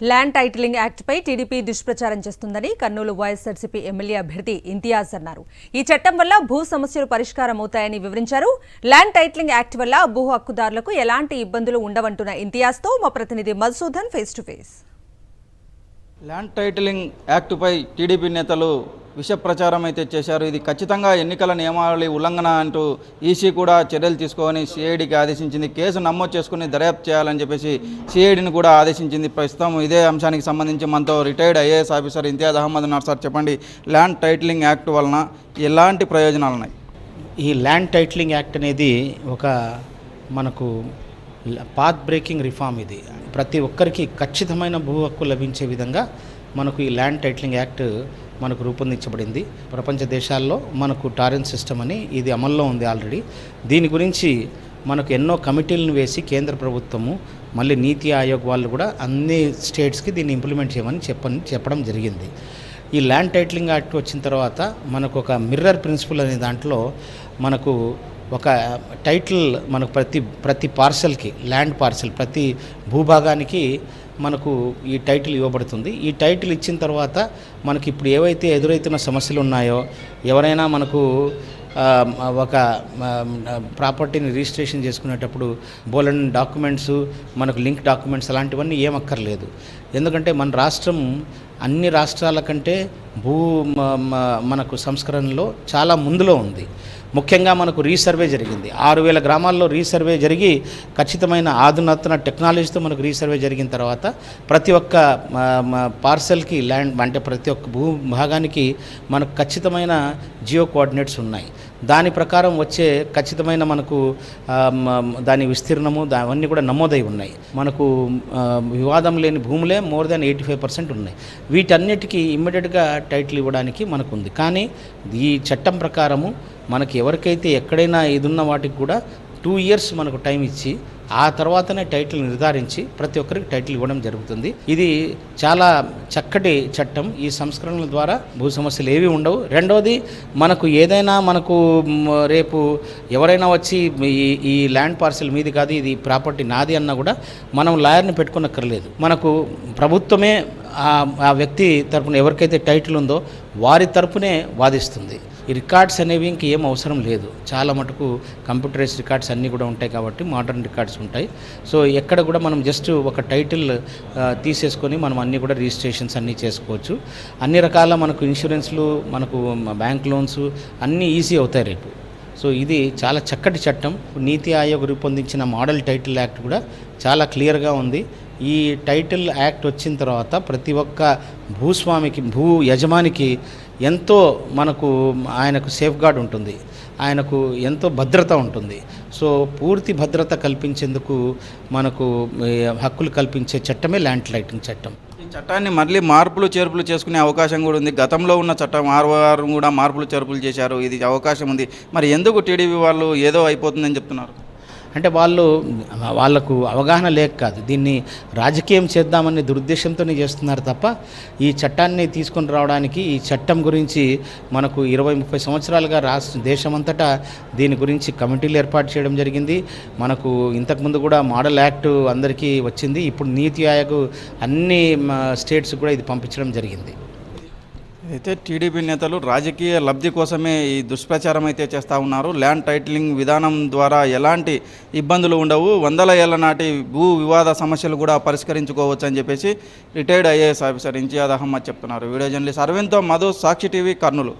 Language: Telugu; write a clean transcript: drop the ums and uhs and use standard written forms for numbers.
ల్యాండ్ టైటిలింగ్ యాక్ట్పై టీడీపీ దుష్ప్రచారం చేస్తుందని కర్నూలు వైఎస్ఆర్సీపీ ఎమ్మెల్యే అభ్యర్థి ఇంతియాజ్ అన్నారు. ఈ చట్టం వల్ల భూ సమస్యలు పరిష్కారం అవుతాయని వివరించారు. ల్యాండ్ టైటిలింగ్ యాక్ట్ వల్ల భూ హక్కుదారులకు ఎలాంటి ఇబ్బందులు ఉండవంటున్న ఇంతియాజ్తో మా ప్రతినిధి Madhusudan face to face. Land titling యాక్టుపై టీడీపీ నేతలు విష ప్రచారం అయితే చేశారు. ఇది ఖచ్చితంగా ఎన్నికల నియమావళి ఉల్లంఘన అంటూ ఈసీ కూడా చర్యలు తీసుకొని సిఐడికి ఆదేశించింది. కేసు నమోదు చేసుకుని దర్యాప్తు చేయాలని చెప్పేసి సిఐడిని కూడా ఆదేశించింది. ప్రస్తుతం ఇదే అంశానికి సంబంధించి మనతో retired IAS officer Imtiaz Ahmed ఉన్నారు. సార్ చెప్పండి, ల్యాండ్ టైటిలింగ్ యాక్ట్ వలన ఎలాంటి ప్రయోజనాలు ఉన్నాయి? ఈ ల్యాండ్ టైటిలింగ్ యాక్ట్ అనేది ఒక మనకు పాత్ బ్రేకింగ్ రిఫార్మ్. ఇది ప్రతి ఒక్కరికి ఖచ్చితమైన భూ హక్కు లభించే విధంగా మనకు ఈ ల్యాండ్ టైటిలింగ్ యాక్ట్ మనకు రూపొందించబడింది. ప్రపంచ దేశాల్లో మనకు టారెంట్ సిస్టమ్ అని ఇది అమల్లో ఉంది ఆల్రెడీ. దీని గురించి మనకు ఎన్నో కమిటీలను వేసి కేంద్ర ప్రభుత్వము మళ్ళీ నీతి ఆయోగ్ వాళ్ళు కూడా అన్ని స్టేట్స్కి దీన్ని ఇంప్లిమెంట్ చేయమని చెప్పడం జరిగింది. ఈ ల్యాండ్ టైటిలింగ్ యాక్ట్ వచ్చిన తర్వాత మనకు ఒక మిర్రర్ ప్రిన్సిపల్ అనే దాంట్లో మనకు ఒక టైటిల్ మనకు ప్రతి పార్సల్కి ల్యాండ్ పార్సల్ ప్రతి భూభాగానికి మనకు ఈ టైటిల్ ఇవ్వబడుతుంది. ఈ టైటిల్ ఇచ్చిన తర్వాత మనకి ఇప్పుడు ఏవైతే ఎదురవుతున్న సమస్యలు ఉన్నాయో, ఎవరైనా మనకు ఒక ప్రాపర్టీని రిజిస్ట్రేషన్ చేసుకునేటప్పుడు బోలెన్ డాక్యుమెంట్స్, మనకు లింక్ డాక్యుమెంట్స్ అలాంటివన్నీ ఏమక్కర్లేదు. ఎందుకంటే మన రాష్ట్రం అన్ని రాష్ట్రాల కంటే మనకు సంస్కరణలో చాలా ముందులో ఉంది. ముఖ్యంగా మనకు రీసర్వే జరిగింది. 6,000 గ్రామాల్లో రీసర్వే జరిగి ఖచ్చితమైన ఆధునాతన టెక్నాలజీతో మనకు రీసర్వే జరిగిన తర్వాత ప్రతి ఒక్క పార్సల్కి ల్యాండ్ అంటే ప్రతి ఒక్క భూభాగానికి మనకు ఖచ్చితమైన జియో కోఆర్డినేట్స్ ఉన్నాయి. దాని ప్రకారం వచ్చే ఖచ్చితమైన మనకు దాని విస్తీర్ణము అవన్నీ కూడా నమోదై ఉన్నాయి. మనకు వివాదం లేని భూములే మోర్ దాన్ 85% ఉన్నాయి. వీటన్నిటికీ ఇమ్మీడియట్గా టైటిల్ ఇవ్వడానికి మనకు ఉంది. కానీ ఈ చట్టం ప్రకారము మనకి ఎవరికైతే ఎక్కడైనా ఇది ఉన్న వాటికి కూడా 2 years మనకు టైం ఇచ్చి ఆ తర్వాతనే టైటిల్ నిర్ధారించి ప్రతి ఒక్కరికి టైటిల్ ఇవ్వడం జరుగుతుంది. ఇది చాలా చక్కటి చట్టం. ఈ సంస్కరణల ద్వారా భూ సమస్యలు ఏవి ఉండవు. రెండవది, మనకు ఏదైనా మనకు రేపు ఎవరైనా వచ్చి ఈ ల్యాండ్ పార్సల్ మీది కాదు, ఇది ప్రాపర్టీ నాది అన్నా కూడా మనం లాయర్ని పెట్టుకోనక్కర్లేదు. మనకు ప్రభుత్వమే ఆ వ్యక్తి తరపున ఎవరికైతే టైటిల్ ఉందో వారి తరపునే వాదిస్తుంది. ఈ రికార్డ్స్ అనేవి ఇంకేం అవసరం లేదు. చాలా మటుకు కంప్యూటరైజ్ రికార్డ్స్ అన్నీ కూడా ఉంటాయి కాబట్టి మోడర్న్ రికార్డ్స్ ఉంటాయి. సో ఎక్కడ కూడా మనం జస్ట్ ఒక టైటిల్ తీసేసుకొని మనం అన్నీ కూడా రిజిస్ట్రేషన్స్ అన్నీ చేసుకోవచ్చు. అన్ని రకాల మనకు ఇన్సూరెన్స్లు, మనకు బ్యాంక్ లోన్స్ అన్నీ ఈజీ అవుతాయి రేపు. సో ఇది చాలా చక్కటి చట్టం. నీతి ఆయోగ్ రూపొందించిన మోడల్ టైటిల్ యాక్ట్ కూడా చాలా క్లియర్గా ఉంది. ఈ టైటిల్ యాక్ట్ వచ్చిన తర్వాత ప్రతి ఒక్క భూస్వామికి, భూ యజమానికి ఎంతో మనకు ఆయనకు సేఫ్ గార్డ్ ఉంటుంది, ఆయనకు ఎంతో భద్రత ఉంటుంది. సో పూర్తి భద్రత కల్పించేందుకు మనకు హక్కులు కల్పించే చట్టమే ల్యాండ్ టైటిలింగ్ చట్టం. ఈ చట్టాన్ని మళ్ళీ మార్పులు చేర్పులు చేసుకునే అవకాశం కూడా ఉంది. గతంలో ఉన్న చట్టం ఆర్ఓఆర్ కూడా మార్పులు చేర్పులు చేశారు. ఇది అవకాశం ఉంది. మరి ఎందుకు టీడీపీ వాళ్ళు ఏదో అయిపోతుందని చెప్తున్నారు? అంటే వాళ్ళకు అవగాహన లేక కాదు, దీన్ని రాజకీయం చేద్దామనే దురుద్దేశంతోనే చేస్తున్నారు తప్ప ఈ చట్టాన్ని తీసుకొని రావడానికి, ఈ చట్టం గురించి మనకు 20-30 సంవత్సరాలుగా దేశమంతటా దీని గురించి కమిటీలు ఏర్పాటు చేయడం జరిగింది. మనకు ఇంతకుముందు కూడా మోడల్ యాక్ట్ అందరికీ వచ్చింది. ఇప్పుడు నీతి ఆయోగ్ అన్ని స్టేట్స్ కూడా ఇది పంపించడం జరిగింది. అయితే టీడీపీ నేతలు రాజకీయ లబ్ధి కోసమే ఈ దుష్ప్రచారం అయితే చేస్తూ ఉన్నారు. ల్యాండ్ టైటిలింగ్ విధానం ద్వారా ఎలాంటి ఇబ్బందులు ఉండవు, 100 ఏళ్ల నాటి భూ వివాద సమస్యలు కూడా పరిష్కరించుకోవచ్చు అని చెప్పేసి retired IAS officer Imtiaz Ahmed చెప్తున్నారు. వీడియో జర్నలిస్ట్ అరవింద్తో మధు, సాక్షి టీవీ, కర్నూలు.